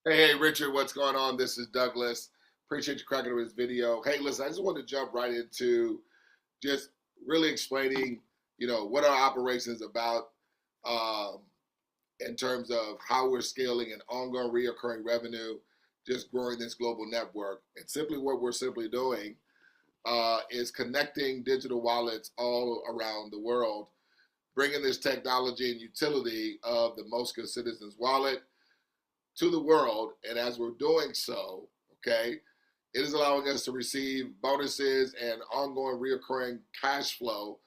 Hey, Richard, what's going on? This is Douglas. Appreciate you cracking over this video. Hey, listen, I just want to jump right into just really explaining, what our operation is about um, in terms of how we're scaling and ongoing reoccurring revenue, just growing this global network. And simply what we're simply doing is connecting digital wallets all around the world, bringing this technology and utility of the most citizens wallet to the world. And as we're doing so, okay, it is allowing us to receive bonuses and ongoing reoccurring cash flow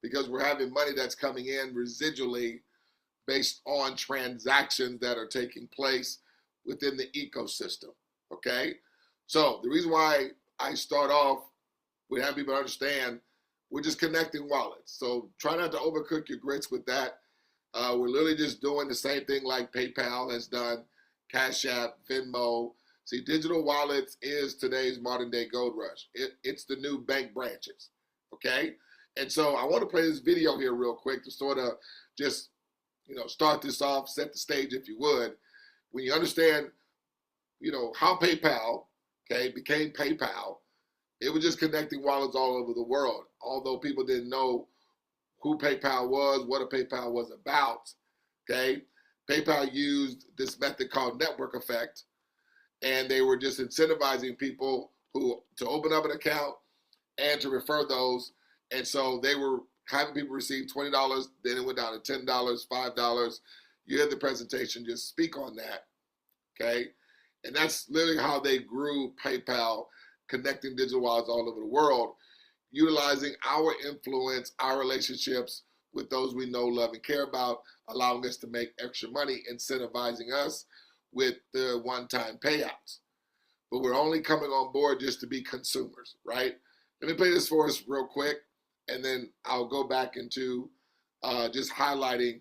because we're having money that's coming in residually based on transactions that are taking place within the ecosystem. Okay. So the reason why I start off with having people understand we're just connecting wallets. So try not to overcook your grits with that. We're literally just doing the same thing like PayPal has done, Cash App, Venmo. See, digital wallets is today's modern day gold rush. It's the new bank branches, okay? And so I want to play this video here real quick to sort of just, start this off, set the stage if you would. When you understand, how PayPal, okay, became PayPal, it was just connecting wallets all over the world. Although people didn't know who PayPal was, what a PayPal was about. Okay, PayPal used this method called network effect, and they were just incentivizing people who to open up an account and to refer those. And so they were having people receive $20, then it went down to $10, $5. You had the presentation, just speak on that. Okay, and that's literally how they grew PayPal, connecting digital wallets all over the world, utilizing our influence, our relationships with those we know, love, and care about, allowing us to make extra money, incentivizing us with the one-time payouts. But we're only coming on board just to be consumers, right? Let me play this for us real quick, and then I'll go back into just highlighting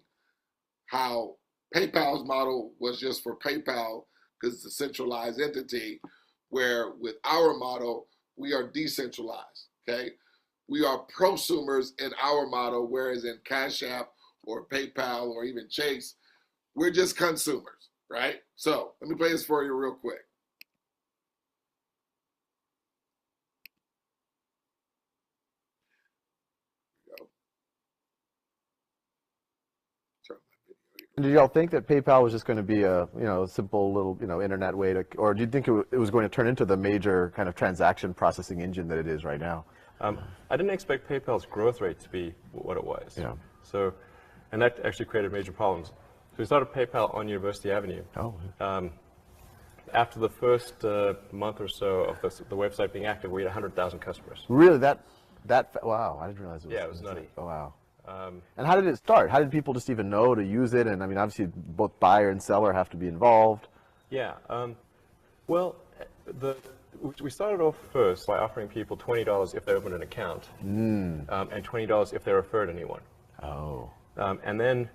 how PayPal's model was just for PayPal because it's a centralized entity, where with our model, we are decentralized, okay? We are prosumers in our model, whereas in Cash App or PayPal or even Chase, we're just consumers, right? So let me play this for you real quick. Did y'all think that PayPal was just going to be a simple little internet way to, or do you think it was going to turn into the major kind of transaction processing engine that it is right now? I didn't expect PayPal's growth rate to be what it was. Yeah. So, and that actually created major problems. So we started PayPal on University Avenue. Oh. After the first month or so of the website being active, we had 100,000 customers. Really? Wow! I didn't realize it was. Yeah, it was nutty. Oh wow. And how did it start? How did people just even know to use it? And I mean, obviously, both buyer and seller have to be involved. Yeah. Well, we started off first by offering people $20 if they opened an account, and $20 if they referred anyone. Oh. And then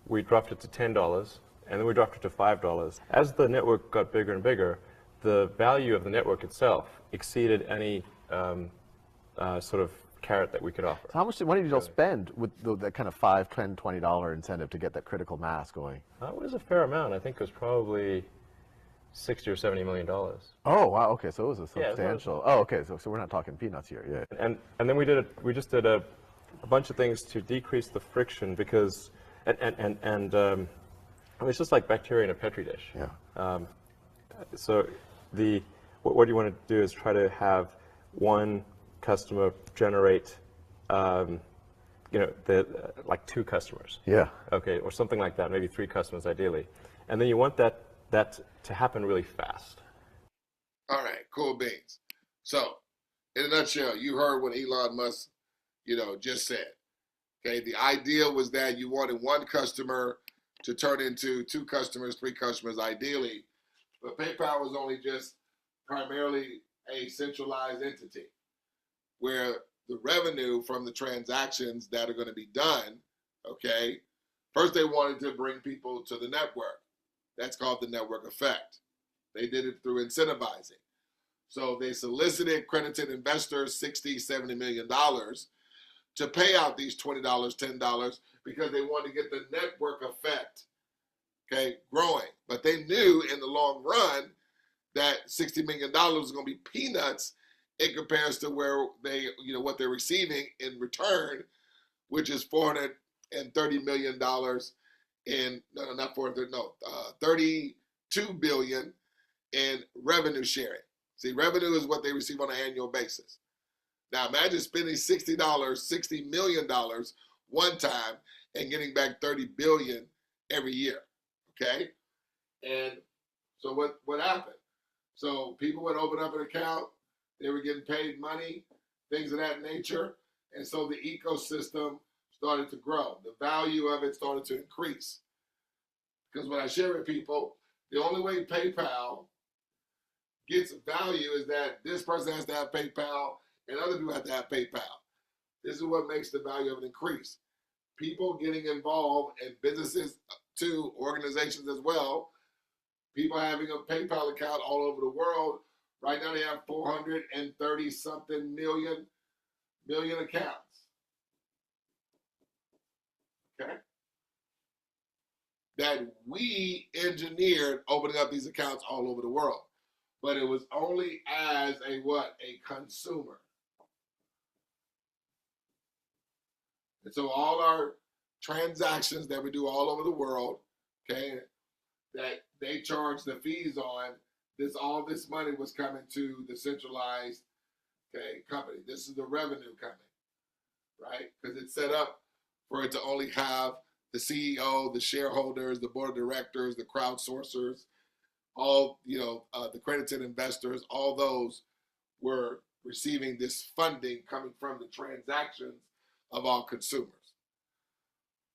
we dropped it to $10, and then we dropped it to $5. As the network got bigger and bigger, the value of the network itself exceeded any sort of carrot that we could offer. So how much money did y'all spend with that kind of $5, $10, $20 incentive to get that critical mass going? It was a fair amount. I think it was probably $60 or $70 million. Oh wow! Okay, so it was a substantial. Yeah, Oh, okay. So we're not talking peanuts here. Yeah. And then we just did a bunch of things to decrease the friction because it's just like bacteria in a petri dish. Yeah. So what you want to do is try to have one customer generate, like two customers. Yeah. Okay, or something like that, maybe three customers ideally, and then you want that to happen really fast. All right, cool beans. So, in a nutshell, you heard what Elon Musk, just said. Okay, the idea was that you wanted one customer to turn into two customers, three customers ideally, but PayPal was only just primarily a centralized entity where the revenue from the transactions that are going to be done, okay, first they wanted to bring people to the network. That's called the network effect. They did it through incentivizing. So they solicited accredited investors $60, $70 million to pay out these $20, $10 because they wanted to get the network effect, okay, growing. But they knew in the long run that $60 million was going to be peanuts in comparison to where they, what they're receiving in return, which is $430 million in, no, not 430, no, 32 billion in revenue sharing. See, revenue is what they receive on an annual basis. Now imagine spending $60 million one time and getting back 30 billion every year. Okay? And so what happened? So people would open up an account, they were getting paid money, things of that nature, and so the ecosystem started to grow. The value of it started to increase. Because when I share with people, the only way PayPal gets value is that this person has to have PayPal and other people have to have PayPal. This is what makes the value of it increase. People getting involved, and businesses too, organizations as well, people having a PayPal account all over the world. Right now they have 430 something million accounts. Okay? That we engineered opening up these accounts all over the world. But it was only as a what? A consumer. And so all our transactions that we do all over the world, okay, that they charge the fees on, all this money was coming to the centralized, okay, company. This is the revenue coming, right? Because it's set up for it to only have the CEO, the shareholders, the board of directors, the crowdsourcers, all, the credited investors, all those were receiving this funding coming from the transactions of all consumers.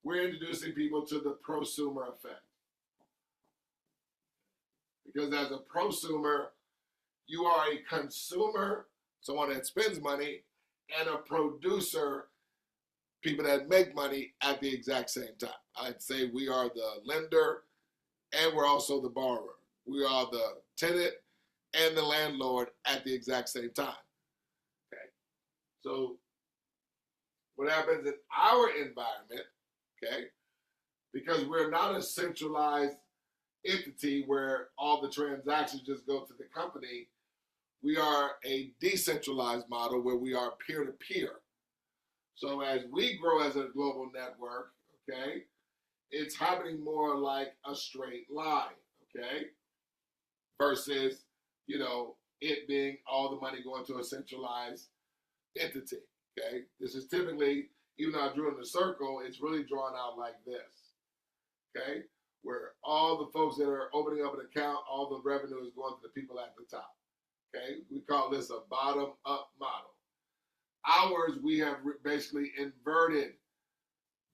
We're introducing people to the prosumer effect. Because as a prosumer, you are a consumer, someone that spends money, and a producer, people that make money at the exact same time. I'd say we are the lender and we're also the borrower. We are the tenant and the landlord at the exact same time. Okay. So what happens in our environment, okay, because we're not a centralized entity where all the transactions just go to the company, we are a decentralized model where we are peer-to-peer. So as we grow as a global network, okay, it's happening more like a straight line, okay, versus, it being all the money going to a centralized entity, okay? This is typically, even though I drew in the circle, it's really drawn out like this, okay? Where all the folks that are opening up an account, all the revenue is going to the people at the top, okay? We call this a bottom-up model. Ours, we have basically inverted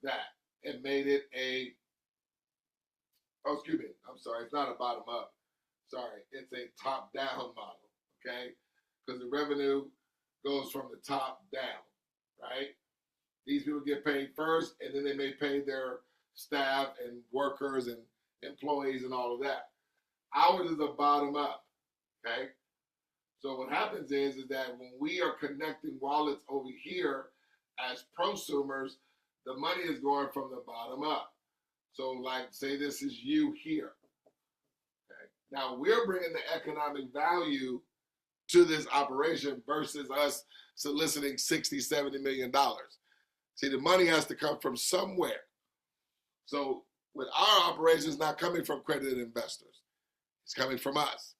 that and made it it's not a bottom-up. Sorry, it's a top-down model, okay? Because the revenue goes from the top down, right? These people get paid first, and then they may pay their staff and workers and employees and all of that. Ours is a bottom-up, okay? So what happens is that when we are connecting wallets over here as prosumers, the money is going from the bottom up. So like, say this is you here. Okay. Now we're bringing the economic value to this operation versus us soliciting $60, $70 million. See, the money has to come from somewhere. So with our operation, it's not coming from accredited investors. It's coming from us,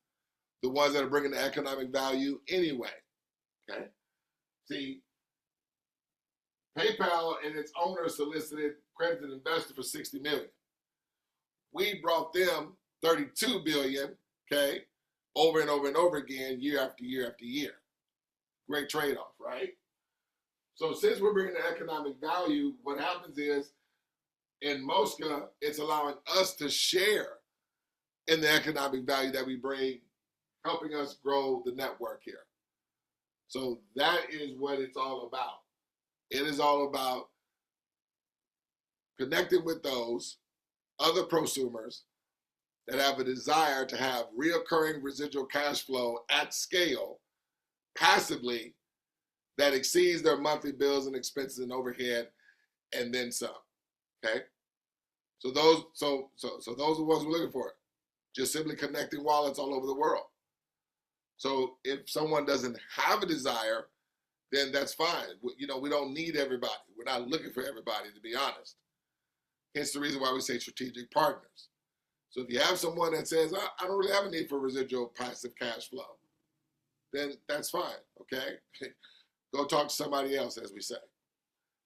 the ones that are bringing the economic value anyway, okay? See, PayPal and its owner solicited accredited investors for $60 million. We brought them $32 billion, okay, over and over and over again, year after year after year. Great trade-off, right? So since we're bringing the economic value, what happens is, in Mosca, it's allowing us to share in the economic value that we bring, helping us grow the network here. So that is what it's all about. It is all about connecting with those other prosumers that have a desire to have reoccurring residual cash flow at scale, passively, that exceeds their monthly bills and expenses and overhead, and then some, okay? So those are the ones we're looking for. Just simply connecting wallets all over the world. So if someone doesn't have a desire, then that's fine. We don't need everybody. We're not looking for everybody, to be honest. Hence the reason why we say strategic partners. So if you have someone that says, I don't really have a need for residual passive cash flow, then that's fine, okay? Go talk to somebody else, as we say.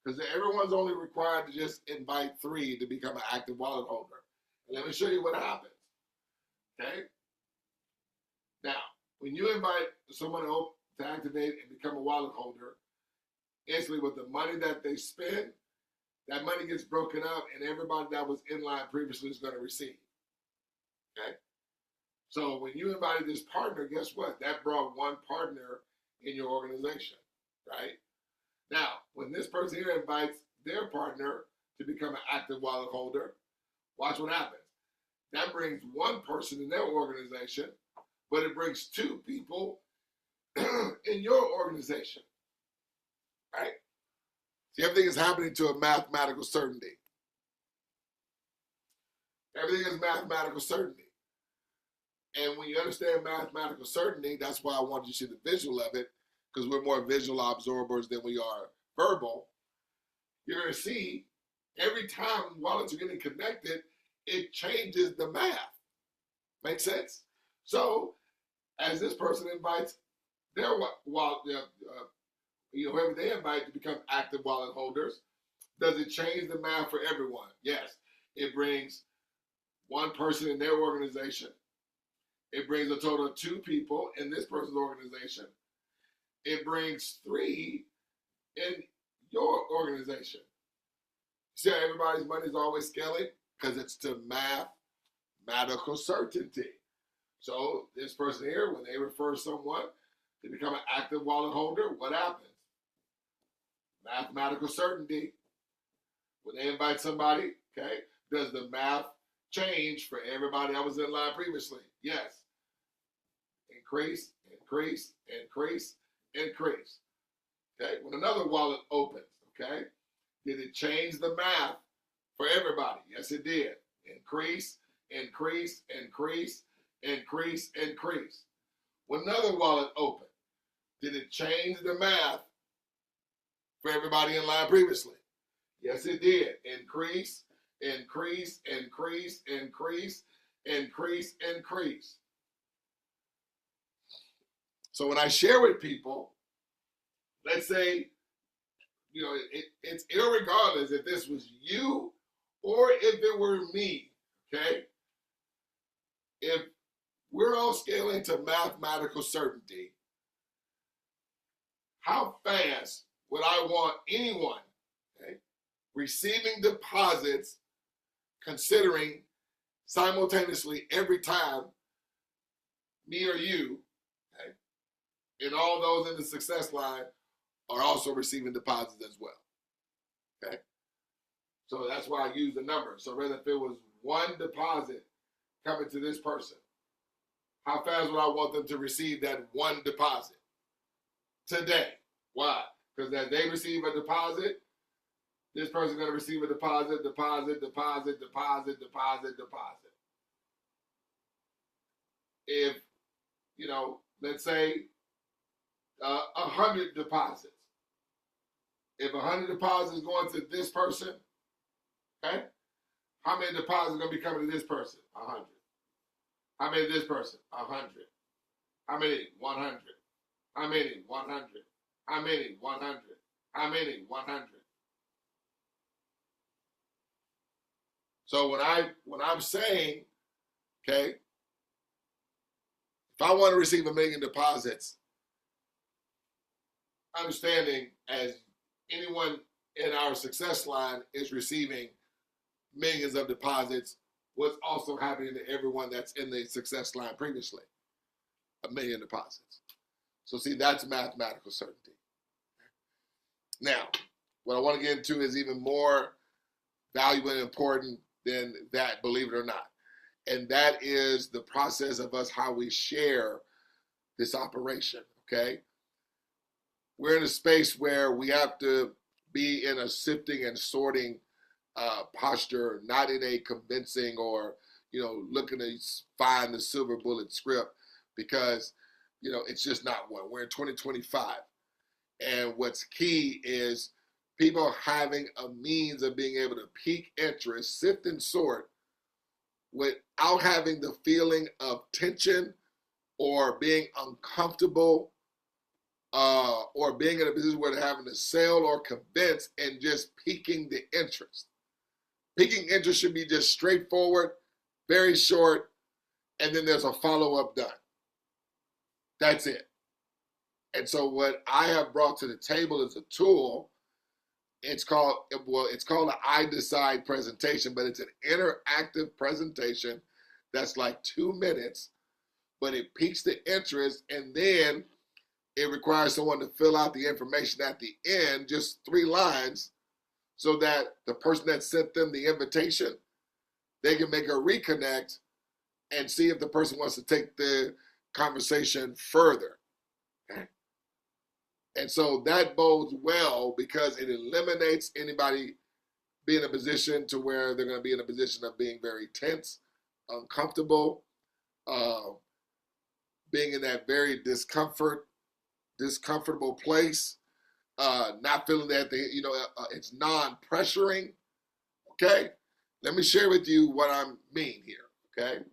Because everyone's only required to just invite 3 to become an active wallet holder. And let me show you what happens, okay? Now, when you invite someone to activate and become a wallet holder, instantly with the money that they spend, that money gets broken up and everybody that was in line previously is going to receive, okay? So when you invited this partner, guess what? That brought one partner in your organization, right? Now, when this person here invites their partner to become an active wallet holder, watch what happens. That brings one person in their organization, but it brings 2 people in your organization, right? See, everything is happening to a mathematical certainty. Everything is mathematical certainty. And when you understand mathematical certainty, that's why I wanted you to see the visual of it, because we're more visual absorbers than we are verbal. You're going to see every time wallets are getting connected, it changes the math. Make sense? So, as this person invites their wallet, whoever they invite to become active wallet holders, does it change the math for everyone? Yes. It brings one person in their organization. It brings a total of 2 people in this person's organization. It brings 3 in your organization. See how everybody's money is always scaling? Because it's to mathematical certainty. So this person here, when they refer someone to become an active wallet holder, what happens? Mathematical certainty. When they invite somebody, okay, does the math change for everybody that was in line previously? Yes. Increase, increase, increase, increase. Okay, when another wallet opens, okay, did it change the math for everybody? Yes, it did. Increase, increase, increase, increase, increase. When another wallet opened, did it change the math for everybody in line previously? Yes, it did. Increase, increase, increase, increase, increase, increase. So when I share with people, let's say, it's irregardless if this was you or if it were me, okay? If we're all scaling to mathematical certainty, how fast would I want anyone, okay, receiving deposits, considering simultaneously every time me or you, okay, and all those in the success line are also receiving deposits as well, okay? So that's why I use the number. So rather if it was one deposit coming to this person, how fast would I want them to receive that one deposit? Today. Why? Because as they receive a deposit, this person's going to receive a deposit, deposit, deposit, deposit, deposit, deposit. If, let's say 100 deposits. If 100 deposits going to this person, okay, how many deposits are going to be coming to this person? 100. How many to this person? 100. How many? 100. How many? 100. How many? 100. How many? 100. So when I'm saying, okay, if I want to receive 1 million deposits, understanding as anyone in our success line is receiving millions of deposits, what's also happening to everyone that's in the success line previously? 1 million deposits. So see, that's mathematical certainty. Now, what I want to get into is even more valuable and important than that, believe it or not. And that is the process of us, how we share this operation, okay? We're in a space where we have to be in a sifting and sorting posture, not in a convincing or, looking to find the silver bullet script, because, it's just not one. We're in 2025. And what's key is people having a means of being able to pique interest, sift and sort, without having the feeling of tension or being uncomfortable, or being in a position where they're having to sell or convince, and just piquing the interest. Piquing interest should be just straightforward, very short, and then there's a follow-up done. That's it. And so what I have brought to the table is a tool. It's called an I Decide presentation, but it's an interactive presentation that's like 2 minutes, but it piques the interest, and then it requires someone to fill out the information at the end, just 3 lines, so that the person that sent them the invitation, they can make a reconnect and see if the person wants to take the conversation further. Okay? And so that bodes well, because it eliminates anybody being in a position to where they're going to be in a position of being very tense, uncomfortable, being in that very discomfortable place, not feeling that it's non-pressuring. Okay, let me share with you what I mean here. Okay,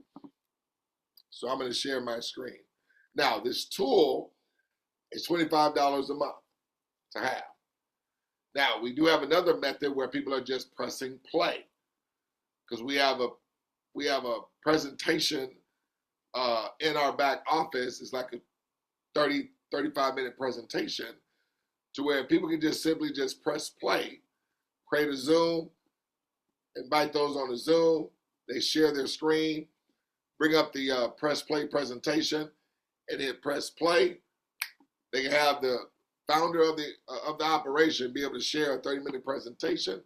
so I'm going to share my screen. Now, this tool is $25 a month to have. Now, we do have another method where people are just pressing play, because we have a presentation in our back office. It's like a 35-minute presentation, to where people can just simply just press play, create a Zoom, invite those on the Zoom, they share their screen, bring up the press play presentation, and hit press play. They can have the founder of the operation be able to share a 30-minute presentation,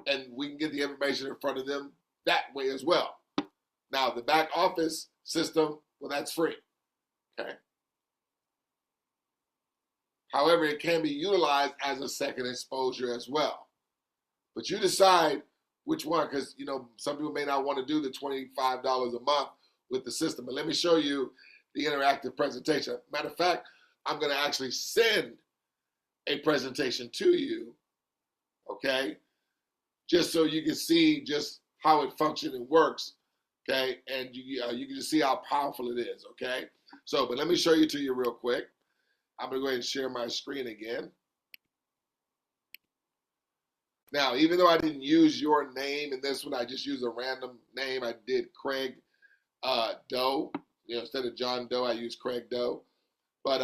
and we can get the information in front of them that way as well. Now, the back office system, well, that's free. Okay. However, it can be utilized as a second exposure as well. But you decide which one, because some people may not want to do the $25 a month with the system. But let me show you the interactive presentation. Matter of fact, I'm going to actually send a presentation to you, okay, just so you can see just how it functions and works, okay, and you can just see how powerful it is, okay. So, but let me show you to you real quick. I'm going to go ahead and share my screen again. Now, even though I didn't use your name in this one, I just used a random name. I did Craig Doe. Instead of John Doe, I used Craig Doe. But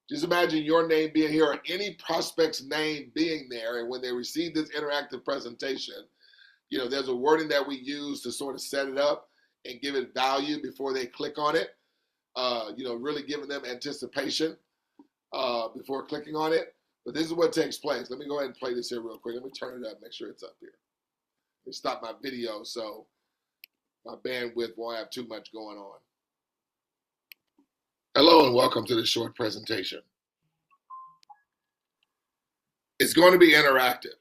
just imagine your name being here, or any prospect's name being there, and when they receive this interactive presentation, there's a wording that we use to sort of set it up and give it value before they click on it. Really giving them anticipation before clicking on it. But this is what takes place. Let me go ahead and play this here real quick. Let me turn it up, make sure it's up here. Let me stop my video so my bandwidth won't have too much going on. Hello and welcome to this short presentation. It's going to be interactive.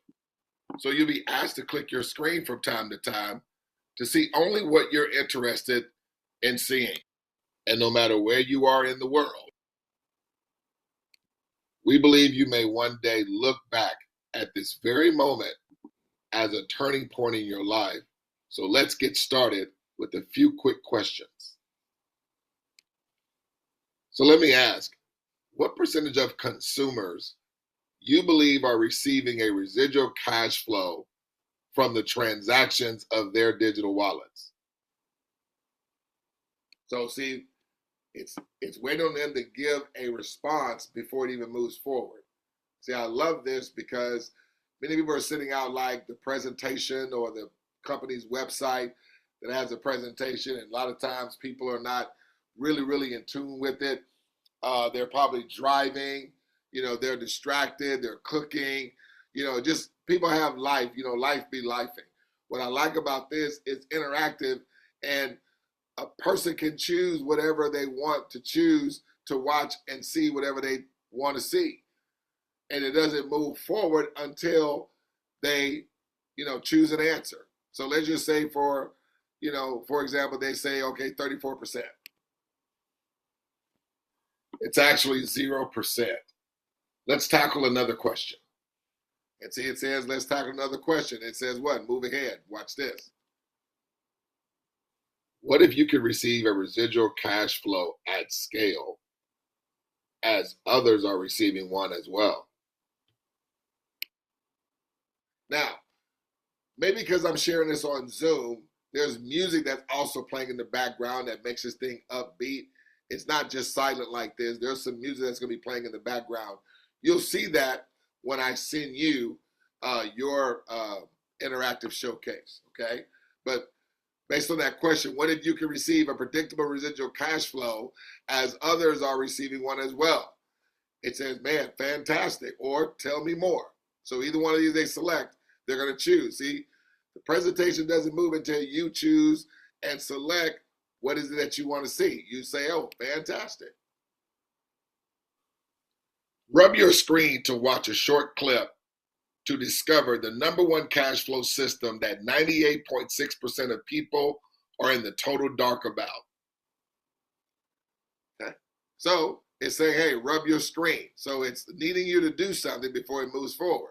So you'll be asked to click your screen from time to time to see only what you're interested in seeing. And no matter where you are in the world, we believe you may one day look back at this very moment as a turning point in your life. So let's get started with a few quick questions. So let me ask, what percentage of consumers you believe are receiving a residual cash flow from the transactions of their digital wallets? So see, it's waiting on them to give a response before it even moves forward. See, I love this because many people are sending out like the presentation or the company's website that has a presentation, and a lot of times people are not really in tune with it. They're probably driving, they're distracted, they're cooking, just people have life, life be lifing. What I like about this is interactive, and a person can choose whatever they want to choose to watch and see whatever they want to see. And it doesn't move forward until they choose an answer. So let's just say for example, they say, okay, 34%. It's actually 0%. Let's tackle another question. And see, it says, let's tackle another question. It says what? Move ahead. Watch this. What if you could receive a residual cash flow at scale as others are receiving one as well? Now, maybe because I'm sharing this on Zoom, there's music that's also playing in the background that makes this thing upbeat. It's not just silent like this. There's some music that's going to be playing in the background. You'll see that when I send you your interactive showcase, okay? But based on that question, what if you can receive a predictable residual cash flow as others are receiving one as well? It says, man, fantastic, or tell me more. So either one of these they select, they're going to choose. See, the presentation doesn't move until you choose and select what is it that you want to see. You say, oh, fantastic. Rub your screen to watch a short clip to discover the #1 cash flow system that 98.6% of people are in the total dark about. Okay. So it's saying, hey, rub your screen. So it's needing you to do something before it moves forward.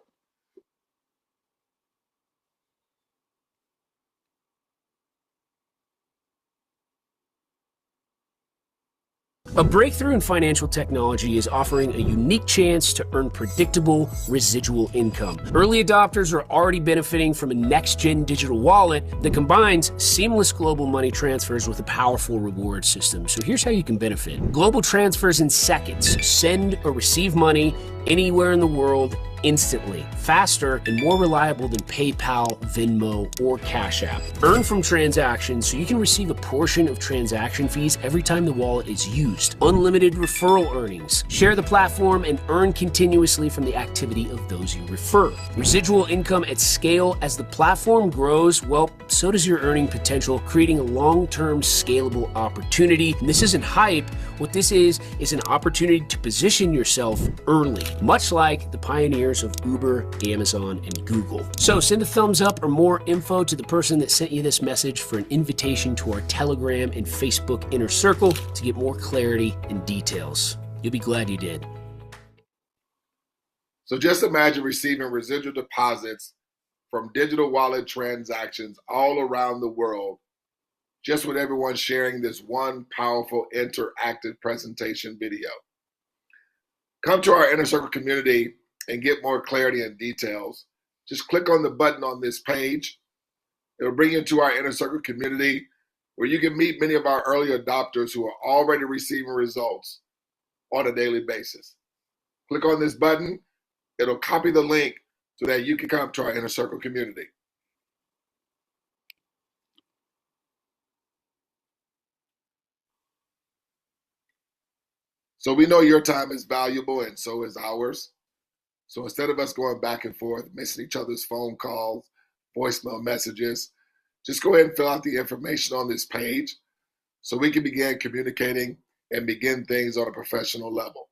A breakthrough in financial technology is offering a unique chance to earn predictable residual income. Early adopters are already benefiting from a next-gen digital wallet that combines seamless global money transfers with a powerful reward system. So here's how you can benefit. Global transfers in seconds. Send or receive money anywhere in the world instantly, faster and more reliable than PayPal, Venmo, or Cash App. Earn from transactions so you can receive a portion of transaction fees every time the wallet is used. Unlimited referral earnings. Share the platform and earn continuously from the activity of those you refer. Residual income at scale. As the platform grows, well, so does your earning potential, creating a long-term scalable opportunity. And this isn't hype. What this is an opportunity to position yourself early, much like the pioneers of Uber, Amazon, and Google. So send a thumbs up or more info to the person that sent you this message for an invitation to our Telegram and Facebook inner circle to get more clarity and details. You'll be glad you did. So just imagine receiving residual deposits from digital wallet transactions all around the world, just with everyone sharing this one powerful interactive presentation video. Come to our Inner Circle community and get more clarity and details. Just click on the button on this page. It'll bring you to our Inner Circle community where you can meet many of our early adopters who are already receiving results on a daily basis. Click on this button. It'll copy the link so that you can come to our Inner Circle community. So we know your time is valuable and so is ours. So instead of us going back and forth, missing each other's phone calls, voicemail messages, just go ahead and fill out the information on this page so we can begin communicating and begin things on a professional level.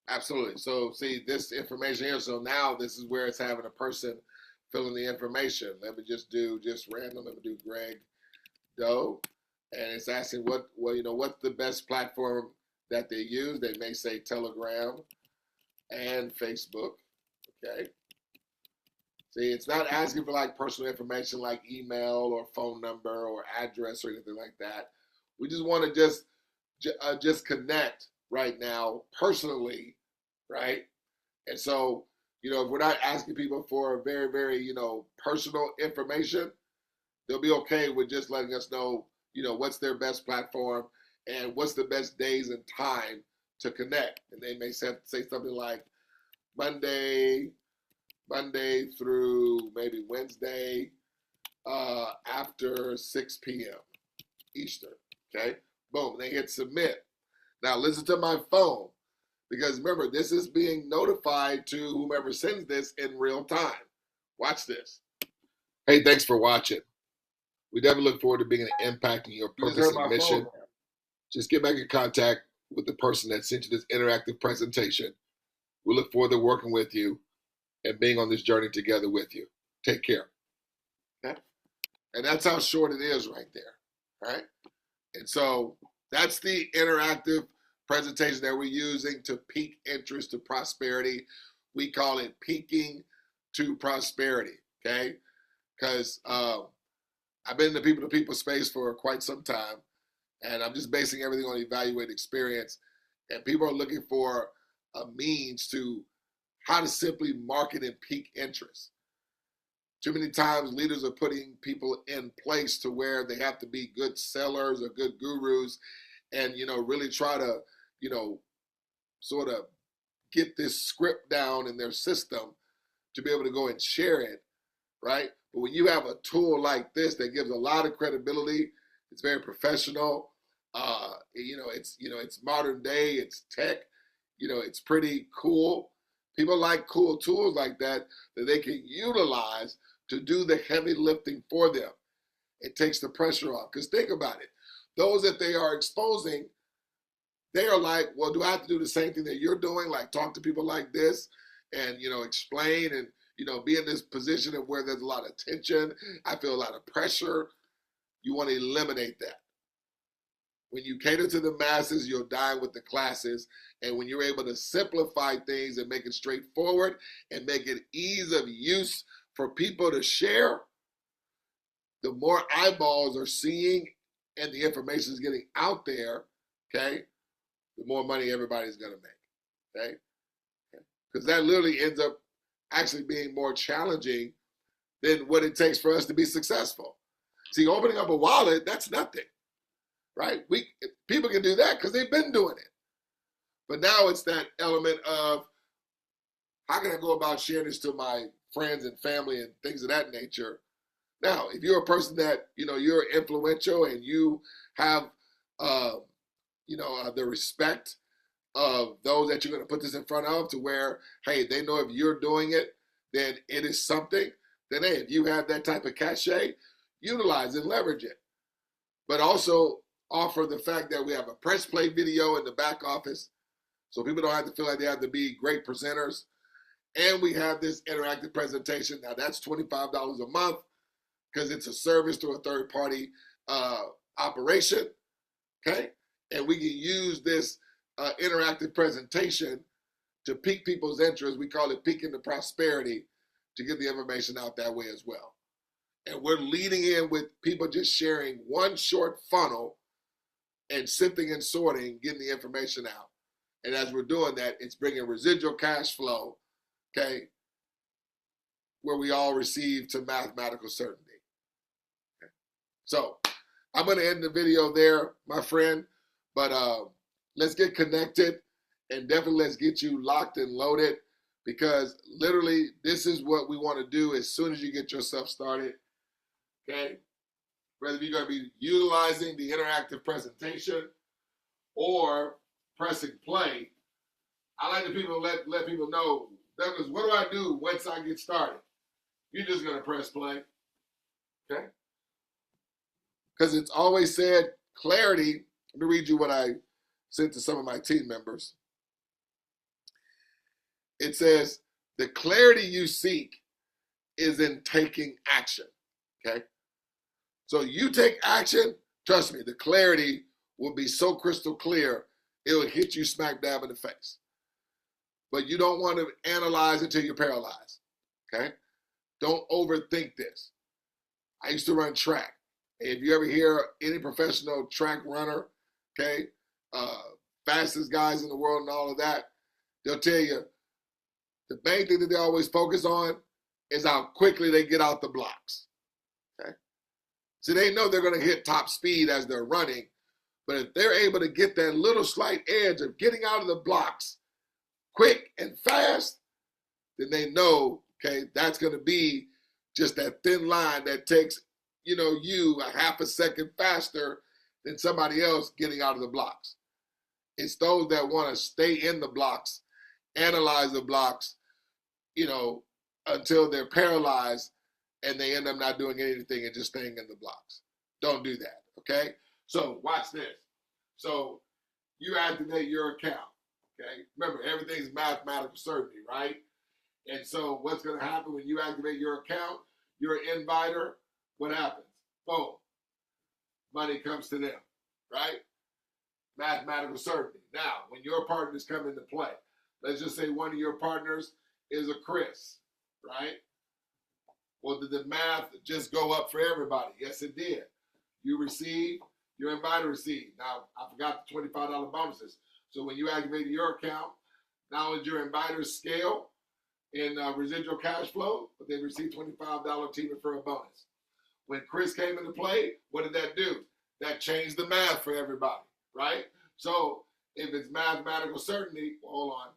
Absolutely. So see this information here. So now this is where it's having a person filling the information. Let me just do random. Let me do Greg Doe. And it's asking what's the best platform that they use. They may say Telegram and Facebook. Okay. See, it's not asking for like personal information like email or phone number or address or anything like that. We just want to just connect right now personally, right? And so, if we're not asking people for very, very, personal information, they'll be okay with just letting us know, what's their best platform and what's the best days and time to connect. And they may say something like Monday through maybe Wednesday after 6 p.m. Eastern, okay? Boom, they hit submit. Now listen to my phone, because remember, this is being notified to whomever sends this in real time. Watch this. Hey, thanks for watching. We definitely look forward to being an impact in your purpose and mission. Just get back in contact with the person that sent you this interactive presentation. We look forward to working with you and being on this journey together with you. Take care. Okay? And that's how short it is right there. Right? And so that's the interactive presentation that we're using to peak interest to prosperity. We call it peaking to prosperity. Okay? Because I've been in the people-to-people space for quite some time, and I'm just basing everything on evaluated experience. And people are looking for a means to how to simply market and peak interest. Too many times leaders are putting people in place to where they have to be good sellers or good gurus and, really try to, sort of get this script down in their system to be able to go and share it, right? But when you have a tool like this that gives a lot of credibility, it's very professional, it's modern day, it's tech, it's pretty cool. People like cool tools like that they can utilize to do the heavy lifting for them. It takes the pressure off. Because think about it. Those that they are exposing, they are like, well, do I have to do the same thing that you're doing? Like talk to people like this and, explain and, be in this position of where there's a lot of tension. I feel a lot of pressure. You want to eliminate that. When you cater to the masses, you'll dine with the classes. And when you're able to simplify things and make it straightforward and make it ease of use for people to share, the more eyeballs are seeing and the information is getting out there, okay, the more money everybody's going to make, okay? Because that literally ends up actually being more challenging than what it takes for us to be successful. See, opening up a wallet, that's nothing, right? People can do that because they've been doing it. But now it's that element of how can I go about sharing this to my friends and family and things of that nature. Now, if you're a person that, you're influential and you have, the respect of those that you're going to put this in front of to where, hey, they know if you're doing it, then it is something. Then, hey, if you have that type of cachet, utilize and leverage it. But also offer the fact that we have a press play video in the back office so people don't have to feel like they have to be great presenters. And we have this interactive presentation. Now, that's $25 a month because it's a service to a third-party operation, okay? And we can use this interactive presentation to pique people's interest. We call it peaking to prosperity to get the information out that way as well. And we're leading in with people just sharing one short funnel and sifting and sorting, getting the information out. And as we're doing that, it's bringing residual cash flow, okay, where we all receive to mathematical certainty. Okay. So I'm going to end the video there, my friend, but let's get connected and definitely let's get you locked and loaded because literally this is what we want to do as soon as you get yourself started, okay? Whether you're going to be utilizing the interactive presentation or pressing play, I like to let people know, Douglas, what do I do once I get started? You're just going to press play, okay? Because it's always said clarity. Let me read you what I sent to some of my team members. It says, the clarity you seek is in taking action, okay? So you take action, trust me, the clarity will be so crystal clear, it will hit you smack dab in the face. But you don't want to analyze until you're paralyzed, okay? Don't overthink this. I used to run track. If you ever hear any professional track runner, okay, fastest guys in the world and all of that, they'll tell you the main thing that they always focus on is how quickly they get out the blocks, okay? So they know they're going to hit top speed as they're running, but if they're able to get that little slight edge of getting out of the blocks quick and fast, then they know, okay, that's going to be just that thin line that takes, you a half a second faster than somebody else getting out of the blocks. It's those that want to stay in the blocks, analyze the blocks, until they're paralyzed and they end up not doing anything and just staying in the blocks. Don't do that, okay? So watch this. So you activate your account, okay? Remember, everything's mathematical certainty, right? And so what's going to happen when you activate your account, your inviter, what happens? Boom. Money comes to them, right? Mathematical certainty. Now, when your partners come into play, let's just say one of your partners is a Chris, right? Well, did the math just go up for everybody? Yes, it did. You receive, your inviter received. Now, I forgot the $25 bonuses. So when you activate your account, not only did your inviters scale in residual cash flow, but they received $25 team referral bonus. When Chris came into play, what did that do? That changed the math for everybody, right? So if it's mathematical certainty, well, hold on.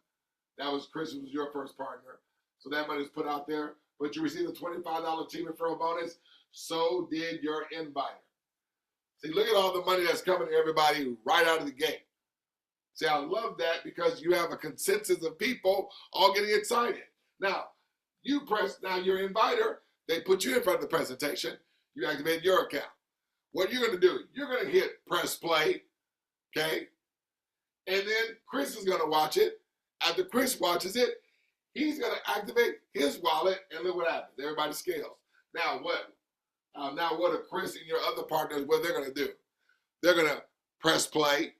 That was Chris, who was your first partner. So that money is put out there, but you received a $25 team referral bonus. So did your inviter. See, look at all the money that's coming to everybody right out of the gate. See, I love that because you have a consensus of people all getting excited. Now, you press, now your inviter, they put you in front of the presentation. You activate your account. What you're going to do, you're going to hit press play, okay? And then Chris is going to watch it. After Chris watches it, he's going to activate his wallet, and look what happens. Everybody scales. Now what? Now what are Chris and your other partners, what they're going to do? They're going to press play,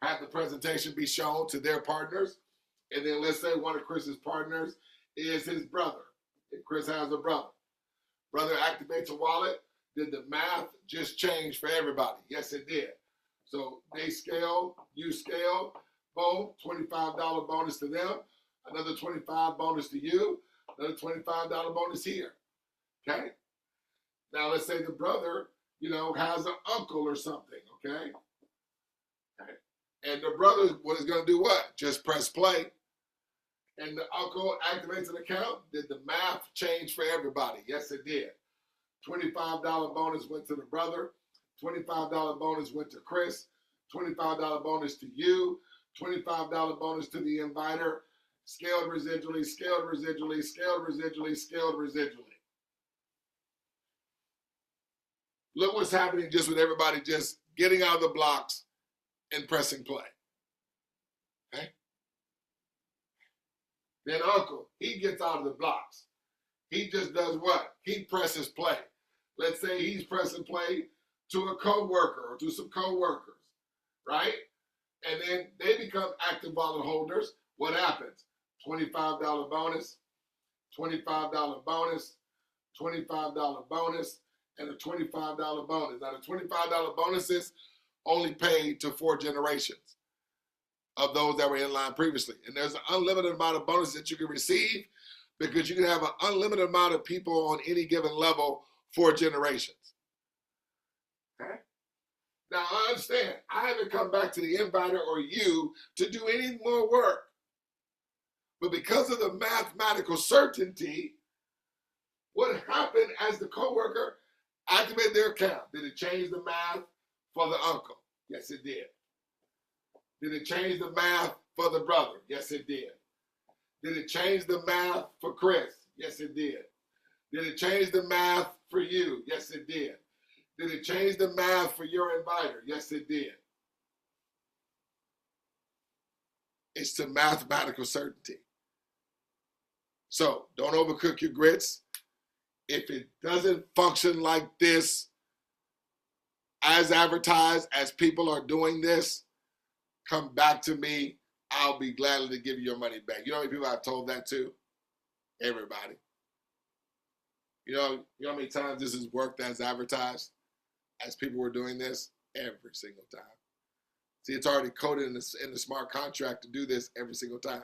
have the presentation be shown to their partners, and then let's say one of Chris's partners is his brother. If Chris has a brother. Brother activates a wallet. Did the math just change for everybody? Yes, it did. So they scale, you scale, boom, $25 bonus to them, another $25 bonus to you, another $25 bonus here, okay? Now let's say the brother, you know, has an uncle or something, okay? And the brother is going to do what? Just press play. And the uncle activates an account. Did the math change for everybody? Yes, it did. $25 bonus went to the brother. $25 bonus went to Chris. $25 bonus to you. $25 bonus to the inviter. Scaled residually, scaled residually, scaled residually, scaled residually. Look what's happening just with everybody just getting out of the blocks and pressing play. Okay? Then uncle, he gets out of the blocks. He just does what? He presses play. Let's say he's pressing play to a coworker or to some coworkers, right? And then they become active wallet holders. What happens? $25 bonus, $25 bonus, $25 bonus, and a $25 bonus. Now the $25 bonuses only paid to 4 generations of those that were in line previously. And there's an unlimited amount of bonuses that you can receive because you can have an unlimited amount of people on any given level for generations. Okay? Now I understand, I haven't come back to the inviter or you to do any more work. But because of the mathematical certainty, what happened as the coworker activated their account? Did it change the math for the uncle? Yes, it did. Did it change the math for the brother? Yes, it did. Did it change the math for Chris? Yes, it did. Did it change the math for you? Yes, it did. Did it change the math for your inviter? Yes, it did. It's the mathematical certainty. So don't overcook your grits. If it doesn't function like this, as advertised, as people are doing this, come back to me. I'll be glad to give you your money back. You know how many people I've told that to? Everybody. You know how many times this has worked as advertised, as people were doing this? Every single time. See, it's already coded in the smart contract to do this every single time.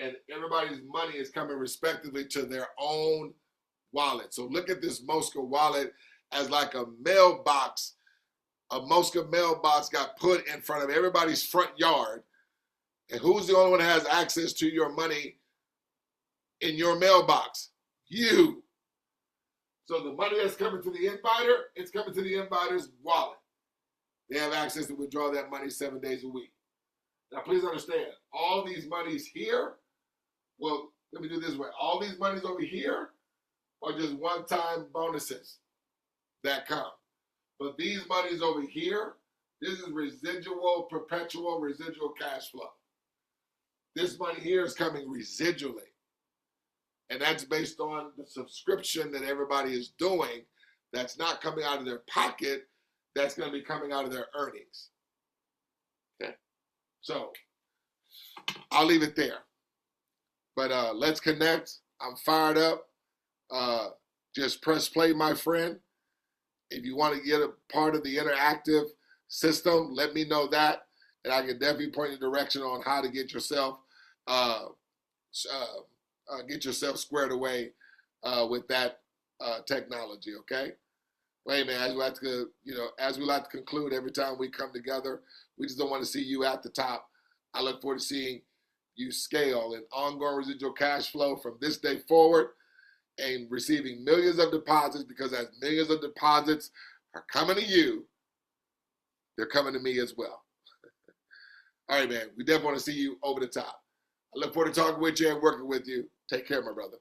And everybody's money is coming respectively to their own wallet. So look at this Mosca wallet as like a mailbox. A Mosca mailbox got put in front of everybody's front yard. And who's the only one that has access to your money in your mailbox? You. So the money that's coming to the inviter, it's coming to the inviter's wallet. They have access to withdraw that money 7 days a week. Now please understand, all these monies here, well, let me do it this way. All these monies over here are just one-time bonuses that come. But these monies over here, this is residual, perpetual, residual cash flow. This money here is coming residually. And that's based on the subscription that everybody is doing. That's not coming out of their pocket. That's going to be coming out of their earnings. Okay. So I'll leave it there. But let's connect. I'm fired up. Just press play, my friend. If you want to get a part of the interactive system, let me know that, and I can definitely point you direction on how to get yourself squared away with that technology. Okay. Well, hey, man, as we like to conclude every time we come together, we just don't want to see you at the top. I look forward to seeing you scale in ongoing residual cash flow from this day forward, and receiving millions of deposits, because as millions of deposits are coming to you, they're coming to me as well. All right, man. We definitely want to see you over the top. I look forward to talking with you and working with you. Take care, my brother.